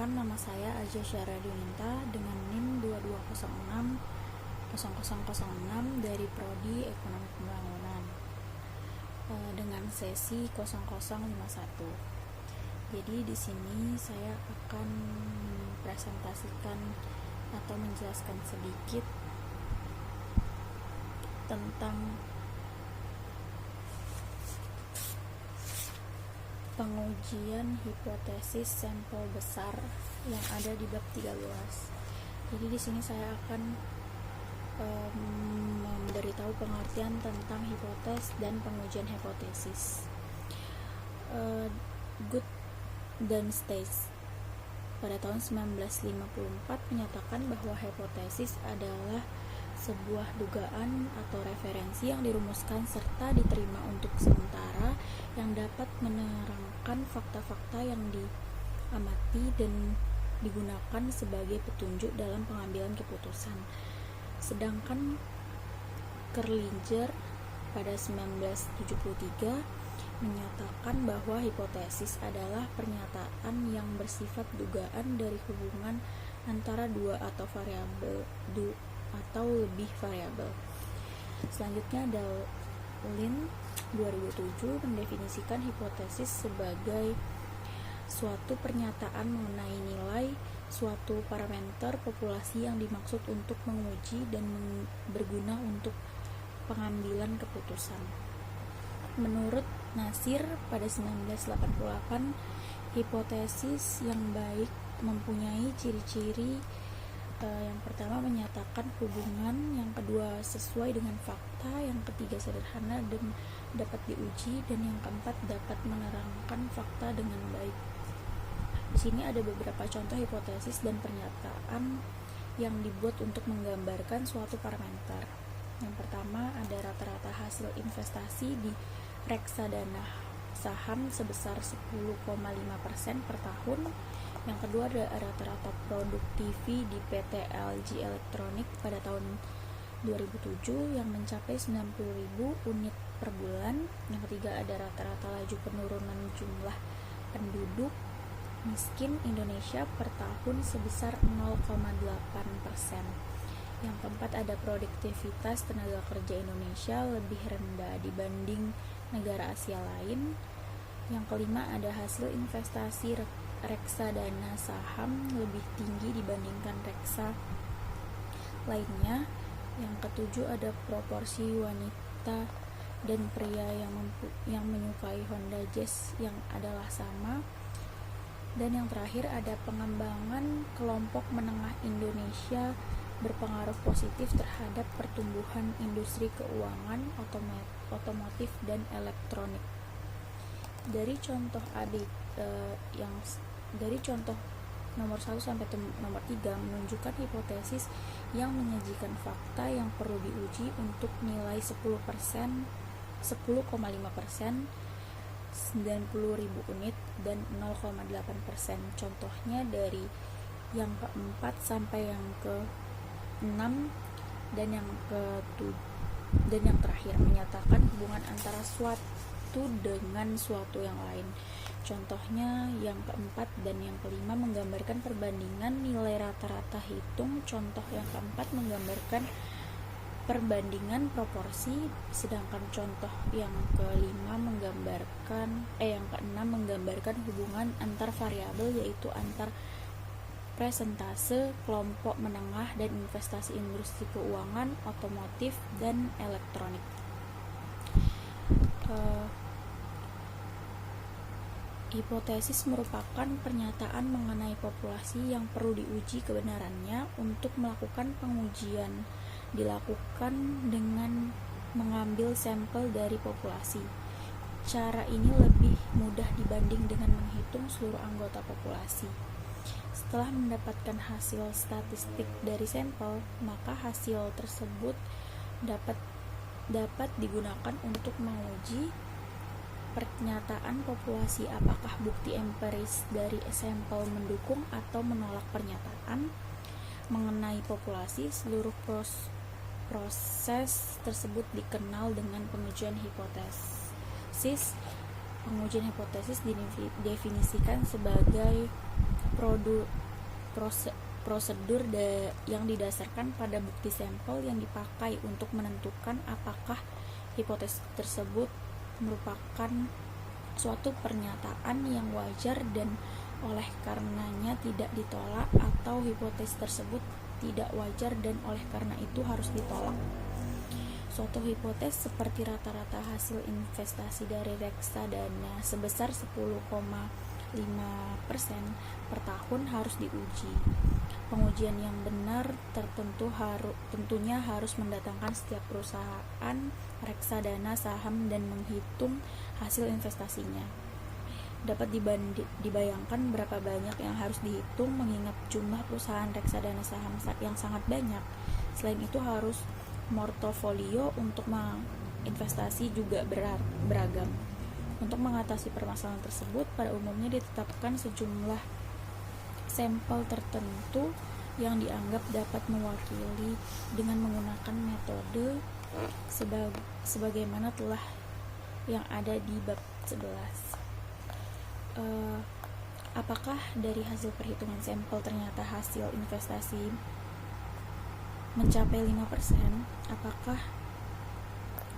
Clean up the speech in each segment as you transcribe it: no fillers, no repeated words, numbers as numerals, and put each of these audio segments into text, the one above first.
Perkenalkan, nama saya Aja Syara Dinta dengan NIM 2206 dari Prodi Ekonomi Pembangunan dengan sesi 0051. Jadi di sini saya akan presentasikan atau menjelaskan sedikit tentang pengujian hipotesis sampel besar yang ada di bab 13. Jadi di sini saya akan memberitahu pengertian tentang hipotes dan pengujian hipotesis. Good dan Stage pada tahun 1954 menyatakan bahwa hipotesis adalah sebuah dugaan atau referensi yang dirumuskan serta diterima untuk sementara yang dapat menerangkan fakta-fakta yang diamati dan digunakan sebagai petunjuk dalam pengambilan keputusan. Sedangkan Kerlinger pada 1973 menyatakan bahwa hipotesis adalah pernyataan yang bersifat dugaan dari hubungan antara dua atau lebih variabel. Selanjutnya Dahlin 2007 mendefinisikan hipotesis sebagai suatu pernyataan mengenai nilai suatu parameter populasi yang dimaksud untuk menguji dan berguna untuk pengambilan keputusan. Menurut Nasir pada 1988, hipotesis yang baik mempunyai ciri-ciri. Yang pertama menyatakan hubungan, yang kedua sesuai dengan fakta, yang ketiga sederhana dan dapat diuji, dan yang keempat dapat menerangkan fakta dengan baik. Di sini ada beberapa contoh hipotesis dan pernyataan yang dibuat untuk menggambarkan suatu parameter. Yang pertama ada rata-rata hasil investasi di reksadana saham sebesar 10,5% per tahun. Yang kedua ada rata-rata produktivi di PT LG Electronics pada tahun 2007 yang mencapai 90.000 unit per bulan. Yang ketiga ada rata-rata laju penurunan jumlah penduduk miskin Indonesia per tahun sebesar 0,8%. Yang keempat ada produktivitas tenaga kerja Indonesia lebih rendah dibanding negara Asia lain. Yang kelima ada hasil investasi reksadana saham lebih tinggi dibandingkan reksa lainnya. Yang ketujuh ada proporsi wanita dan pria yang menyukai Honda Jazz yang adalah sama. Dan yang terakhir ada pengembangan kelompok menengah Indonesia berpengaruh positif terhadap pertumbuhan industri keuangan, otomotif dan elektronik. Dari contoh dari contoh nomor 1 sampai nomor 3 menunjukkan hipotesis yang menyajikan fakta yang perlu diuji untuk nilai 10%, 10,5%, 90.000 unit dan 0,8%. Contohnya dari yang keempat sampai yang ke-6 dan yang terakhir menyatakan hubungan antara suatu dengan suatu yang lain. Contohnya yang keempat dan yang kelima menggambarkan perbandingan nilai rata-rata hitung. Contoh yang keempat menggambarkan perbandingan proporsi, sedangkan contoh yang keenam menggambarkan hubungan antar variabel, yaitu antar presentase kelompok menengah dan investasi industri keuangan, otomotif dan elektronik. Hipotesis merupakan pernyataan mengenai populasi yang perlu diuji kebenarannya. Untuk melakukan pengujian dilakukan dengan mengambil sampel dari populasi. Cara ini lebih mudah dibanding dengan menghitung seluruh anggota populasi. Setelah mendapatkan hasil statistik dari sampel, maka hasil tersebut dapat digunakan untuk menguji pernyataan populasi. Apakah bukti empiris dari sampel mendukung atau menolak pernyataan mengenai populasi? Seluruh proses tersebut dikenal dengan pengujian hipotesis. Pengujian hipotesis didefinisikan sebagai prosedur yang didasarkan pada bukti sampel yang dipakai untuk menentukan apakah hipotesis tersebut merupakan suatu pernyataan yang wajar dan oleh karenanya tidak ditolak, atau hipotesis tersebut tidak wajar dan oleh karena itu harus ditolak. Suatu hipotesis seperti rata-rata hasil investasi dari reksadana sebesar 10,5% per tahun harus diuji. Pengujian yang benar tentunya harus mendatangkan setiap perusahaan reksadana saham dan menghitung hasil investasinya. Dapat dibayangkan berapa banyak yang harus dihitung mengingat jumlah perusahaan reksadana saham yang sangat banyak. Selain itu harus portofolio untuk investasi juga beragam. Untuk mengatasi permasalahan tersebut, pada umumnya ditetapkan sejumlah sampel tertentu yang dianggap dapat mewakili dengan menggunakan metode sebagaimana telah yang ada di bab 11. Apakah dari hasil perhitungan sampel ternyata hasil investasi mencapai 5%? Apakah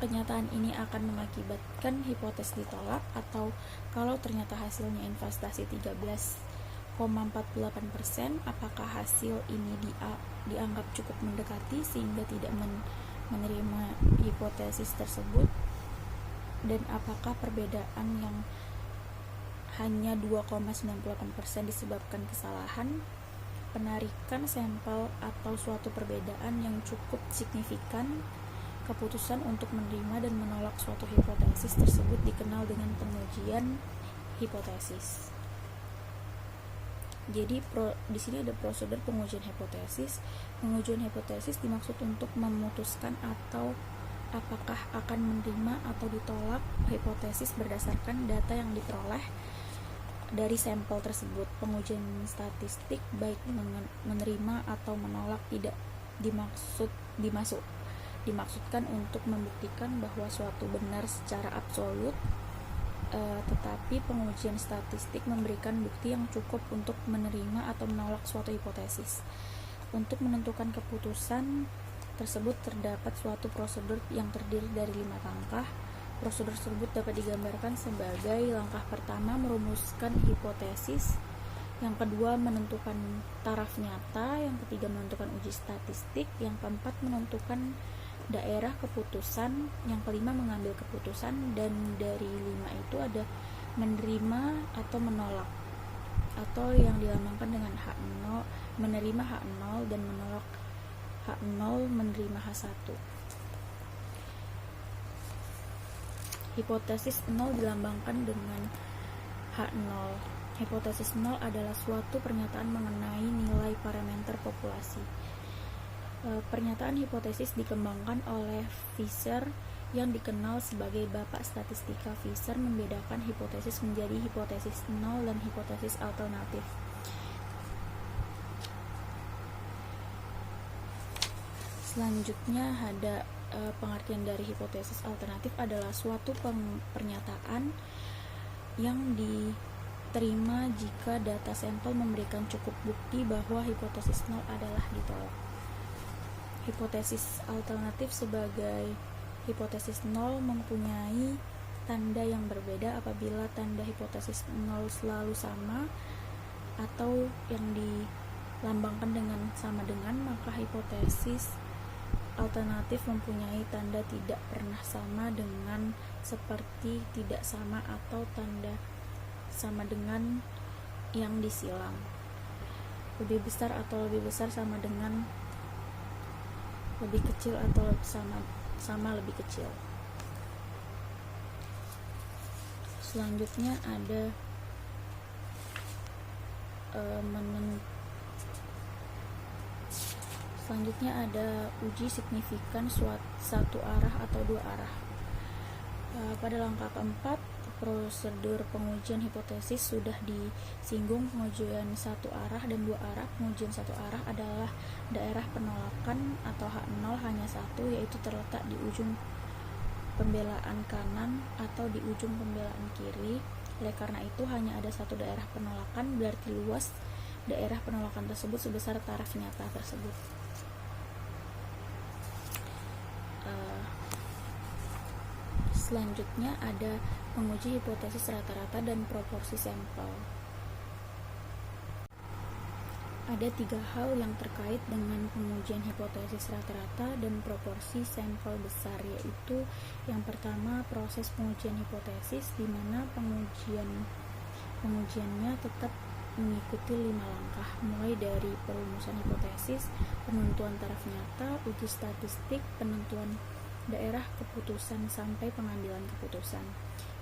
kenyataan ini akan mengakibatkan hipotesis ditolak, atau kalau ternyata hasilnya investasi 13,48%, apakah hasil ini dianggap cukup mendekati sehingga tidak menerima hipotesis tersebut? Dan apakah perbedaan yang hanya 2,98% disebabkan kesalahan penarikan sampel atau suatu perbedaan yang cukup signifikan? Keputusan untuk menerima dan menolak suatu hipotesis tersebut dikenal dengan pengujian hipotesis. Jadi di sini ada prosedur pengujian hipotesis. Pengujian hipotesis dimaksud untuk memutuskan atau apakah akan menerima atau ditolak hipotesis berdasarkan data yang diperoleh dari sampel tersebut. Pengujian statistik baik menerima atau menolak tidak dimaksudkan untuk membuktikan bahwa suatu benar secara absolut, tetapi pengujian statistik memberikan bukti yang cukup untuk menerima atau menolak suatu hipotesis. Untuk menentukan keputusan tersebut terdapat suatu prosedur yang terdiri dari 5 langkah. Prosedur tersebut dapat digambarkan sebagai langkah pertama merumuskan hipotesis, yang kedua menentukan taraf nyata, yang ketiga menentukan uji statistik, yang keempat menentukan daerah keputusan, yang kelima mengambil keputusan, dan dari 5 itu ada menerima atau menolak, atau yang dilambangkan dengan H0, menerima H0 dan menolak H0, menerima H1. Hipotesis 0 dilambangkan dengan H0. Hipotesis 0 adalah suatu pernyataan mengenai nilai parameter populasi. Pernyataan hipotesis dikembangkan oleh Fisher yang dikenal sebagai Bapak Statistika. Fisher membedakan hipotesis menjadi hipotesis 0 dan hipotesis alternatif. Selanjutnya ada pengertian dari hipotesis alternatif adalah suatu pernyataan yang diterima jika data sampel memberikan cukup bukti bahwa hipotesis 0 adalah ditolak. Hipotesis alternatif sebagai hipotesis 0 mempunyai tanda yang berbeda. Apabila tanda hipotesis 0 selalu sama atau yang dilambangkan dengan sama dengan, maka hipotesis alternatif mempunyai tanda tidak pernah sama dengan, seperti tidak sama atau tanda sama dengan yang disilang. Lebih besar atau lebih besar sama dengan, lebih kecil atau sama lebih kecil. Selanjutnya ada uji signifikan satu arah atau dua arah. Pada langkah keempat, prosedur pengujian hipotesis sudah disinggung. Pengujian satu arah dan dua arah. Pengujian satu arah adalah daerah penolakan atau H0 hanya satu, yaitu terletak di ujung pembelaan kanan atau di ujung pembelaan kiri. Oleh karena itu hanya ada satu daerah penolakan, berarti luas daerah penolakan tersebut sebesar taraf nyata tersebut. Selanjutnya ada menguji hipotesis rata-rata dan proporsi sampel. Ada 3 hal yang terkait dengan pengujian hipotesis rata-rata dan proporsi sampel besar, yaitu yang pertama proses pengujian hipotesis, di mana pengujiannya tetap mengikuti 5 langkah, mulai dari perumusan hipotesis, penentuan taraf nyata, uji statistik, penentuan daerah keputusan, sampai pengambilan keputusan.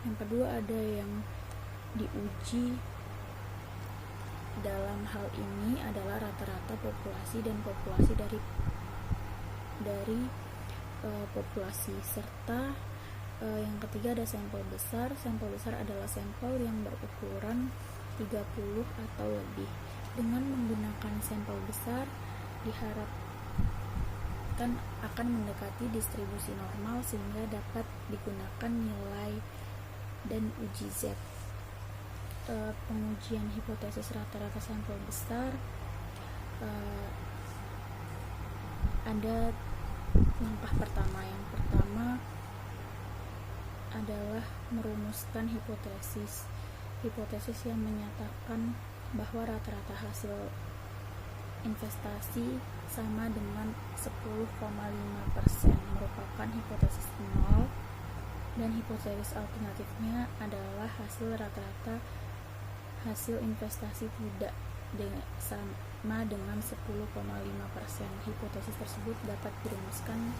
Yang kedua ada yang diuji dalam hal ini adalah rata-rata populasi dan populasi dari populasi, serta yang ketiga ada sampel besar. Sampel besar adalah sampel yang berukuran 30 atau lebih. Dengan menggunakan sampel besar diharapkan akan mendekati distribusi normal sehingga dapat digunakan nilai dan uji Z. Pengujian hipotesis rata-rata sampel besar, ada langkah pertama. Yang pertama adalah merumuskan hipotesis yang menyatakan bahwa rata-rata hasil investasi sama dengan 10,5% merupakan hipotesis nol, dan hipotesis alternatifnya adalah hasil rata-rata hasil investasi tidak sama dengan 10,5%. Hipotesis tersebut dapat dirumuskan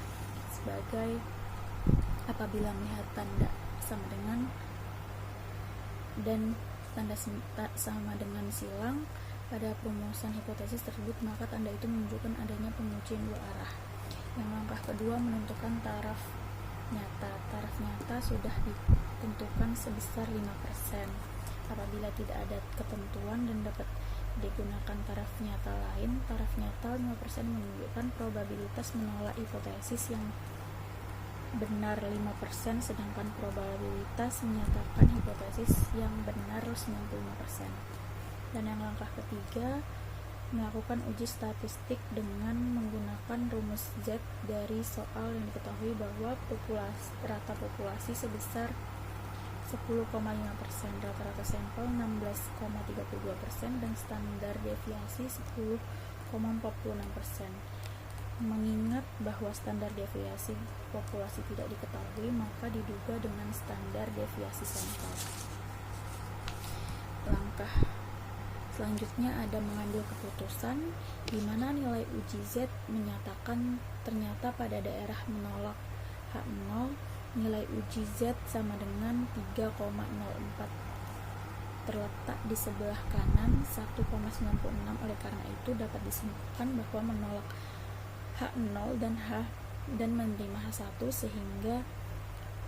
sebagai apabila melihat tanda sama dengan dan tanda sama dengan silang pada perumusan hipotesis tersebut, maka tanda itu menunjukkan adanya pengujian dua arah. Yang langkah kedua menentukan taraf nyata. Taraf nyata sudah ditentukan sebesar 5%. Apabila tidak ada ketentuan dan dapat digunakan taraf nyata lain, taraf nyata 5% menunjukkan probabilitas menolak hipotesis yang benar 5%, sedangkan probabilitas menyatakan hipotesis yang benar 95%. Dan yang langkah ketiga, melakukan uji statistik dengan menggunakan rumus Z dari soal yang diketahui bahwa rata populasi sebesar 10,5%, rata-rata sampel 16,32%, dan standar deviasi 10,46%. Mengingat bahwa standar deviasi populasi tidak diketahui, maka diduga dengan standar deviasi sampel. Langkah selanjutnya ada mengambil keputusan, di mana nilai uji Z menyatakan ternyata pada daerah menolak H0 nilai uji Z sama dengan 3,04. Terletak di sebelah kanan 1,96. Oleh karena itu dapat disimpulkan bahwa menolak H0 dan menerima H1, sehingga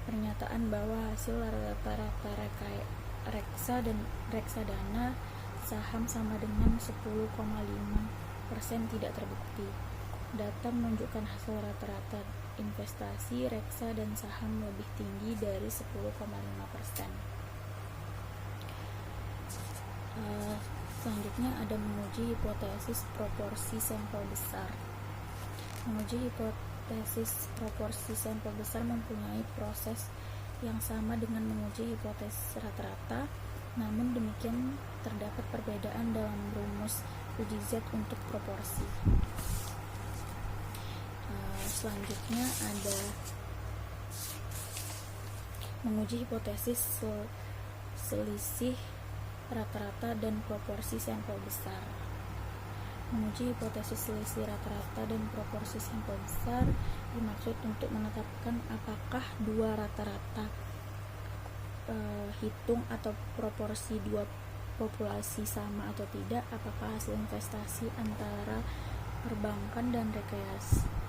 pernyataan bahwa hasil rata-rata reksadana saham sama dengan 10,5% tidak terbukti. Data menunjukkan hasil rata-rata investasi reksa dan saham lebih tinggi dari 10,5%. Selanjutnya ada menguji hipotesis proporsi sampel besar. Menguji hipotesis proporsi sampel besar mempunyai proses yang sama dengan menguji hipotesis rata-rata, namun demikian terdapat perbedaan dalam rumus uji Z untuk proporsi. Selanjutnya ada menguji hipotesis selisih rata-rata dan proporsi sampel besar. Menguji hipotesis selisih rata-rata dan proporsi sampel besar dimaksud untuk menetapkan apakah dua rata-rata hitung atau proporsi dua populasi sama atau tidak, apakah hasil investasi antara perbankan dan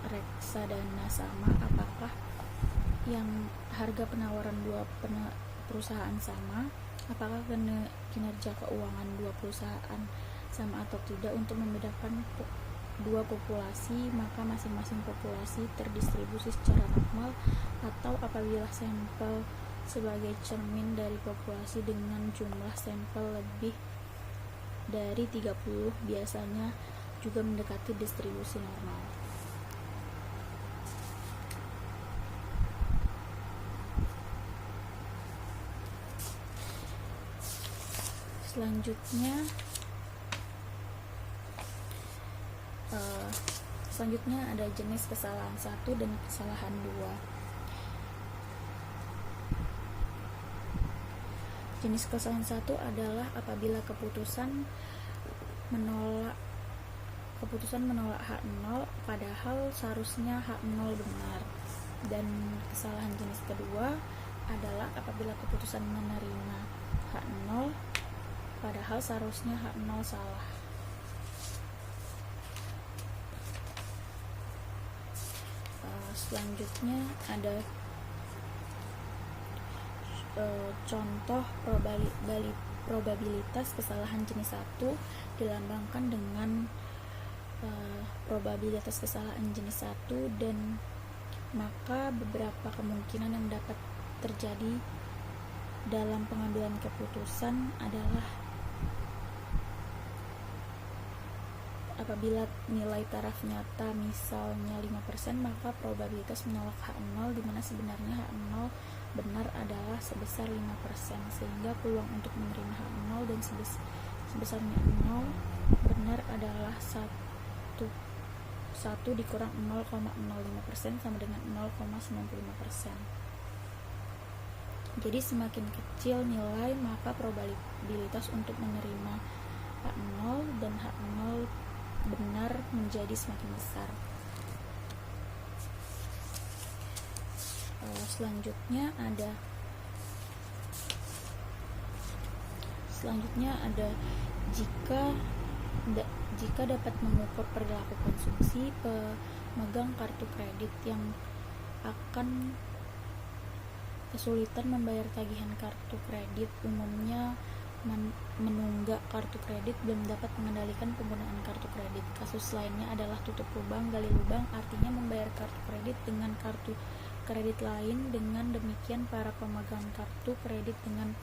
reksadana sama, apakah yang harga penawaran dua perusahaan sama, apakah kinerja keuangan dua perusahaan sama atau tidak. Untuk membedakan dua populasi, maka masing-masing populasi terdistribusi secara normal, atau apabila sampel sebagai cermin dari populasi dengan jumlah sampel lebih dari 30 biasanya juga mendekati distribusi normal. Selanjutnya ada jenis kesalahan 1 dan kesalahan 2. Jenis kesalahan 1 adalah apabila keputusan menolak H0 padahal seharusnya H0 benar. Dan kesalahan jenis kedua adalah apabila keputusan menerima H0 padahal seharusnya H0 salah. Selanjutnya ada contoh probabilitas kesalahan jenis 1 dilambangkan dengan probabilitas kesalahan jenis 1, dan maka beberapa kemungkinan yang dapat terjadi dalam pengambilan keputusan adalah apabila nilai taraf nyata misalnya 5%, maka probabilitas menolak H0 di mana sebenarnya H0 benar adalah sebesar 5%, sehingga peluang untuk menerima H0 dan sebesarnya 0 benar adalah 1 dikurang 0,05% sama dengan 0,95%. Jadi semakin kecil nilai, maka probabilitas untuk menerima H0 dan H0 benar menjadi semakin besar. Selanjutnya ada jika dapat mengukur perilaku konsumsi pemegang kartu kredit yang akan kesulitan membayar tagihan kartu kredit, umumnya menunggak kartu kredit, belum dapat mengendalikan penggunaan kartu kredit. Kasus lainnya adalah tutup lubang, gali lubang, artinya membayar kartu kredit dengan kartu kredit lain. Dengan demikian, para pemegang kartu kredit dengan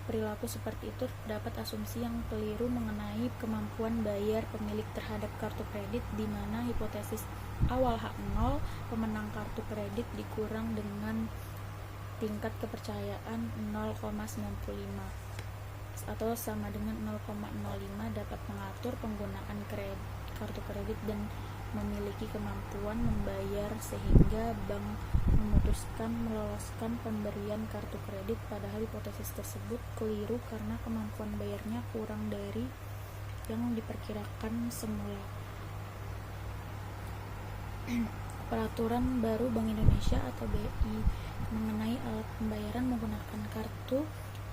perilaku seperti itu dapat asumsi yang keliru mengenai kemampuan bayar pemilik terhadap kartu kredit, di mana hipotesis awal H0 pemenang kartu kredit dikurang dengan tingkat kepercayaan 0,95 atau sama dengan 0,05 dapat mengatur penggunaan kartu kredit dan memiliki kemampuan membayar, sehingga bank memutuskan meloloskan pemberian kartu kredit, padahal hipotesis tersebut keliru karena kemampuan bayarnya kurang dari yang diperkirakan semula. Peraturan baru Bank Indonesia atau BI mengenai alat pembayaran menggunakan kartu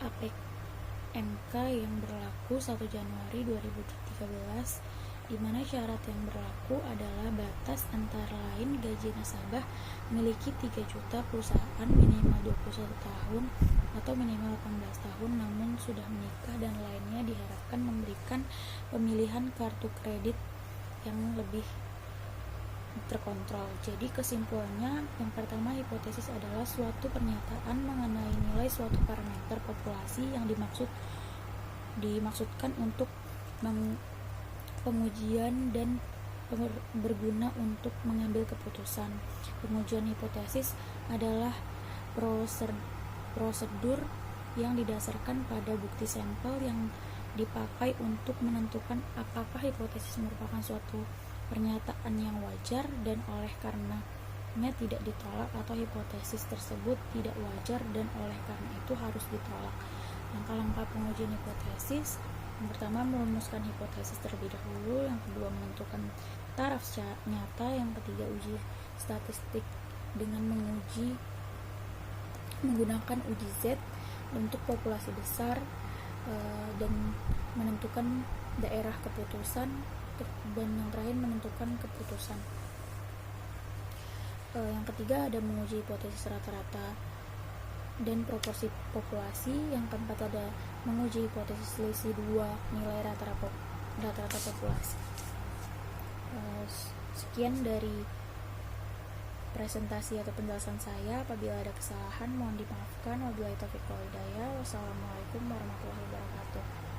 APMK yang berlaku 1 Januari 2013, di mana syarat yang berlaku adalah batas antara lain gaji nasabah memiliki 3 juta, perusahaan minimal 21 tahun atau minimal 18 tahun namun sudah menikah, dan lainnya diharapkan memberikan pemilihan kartu kredit yang lebih terkontrol. Jadi kesimpulannya, yang pertama, hipotesis adalah suatu pernyataan mengenai nilai suatu parameter populasi yang dimaksudkan untuk pengujian dan berguna untuk mengambil keputusan. Pengujian hipotesis adalah prosedur yang didasarkan pada bukti sampel yang dipakai untuk menentukan apakah hipotesis merupakan suatu pernyataan yang wajar dan oleh karenanya tidak ditolak, atau hipotesis tersebut tidak wajar dan oleh karena itu harus ditolak. Langkah-langkah pengujian hipotesis: yang pertama, merumuskan hipotesis terlebih dahulu. Yang kedua, menentukan taraf nyata. Yang ketiga, uji statistik dengan menggunakan uji Z untuk populasi besar, dan menentukan daerah keputusan, dan yang terakhir menentukan keputusan. Yang ketiga ada menguji hipotesis rata-rata dan proporsi populasi. Yang keempat ada menguji hipotesis selisih dua nilai rata-rata populasi. Sekian dari presentasi atau penjelasan saya. Apabila ada kesalahan mohon dimaafkan. Wabillahi taufiq wal hidayah. Wassalamualaikum warahmatullahi wabarakatuh.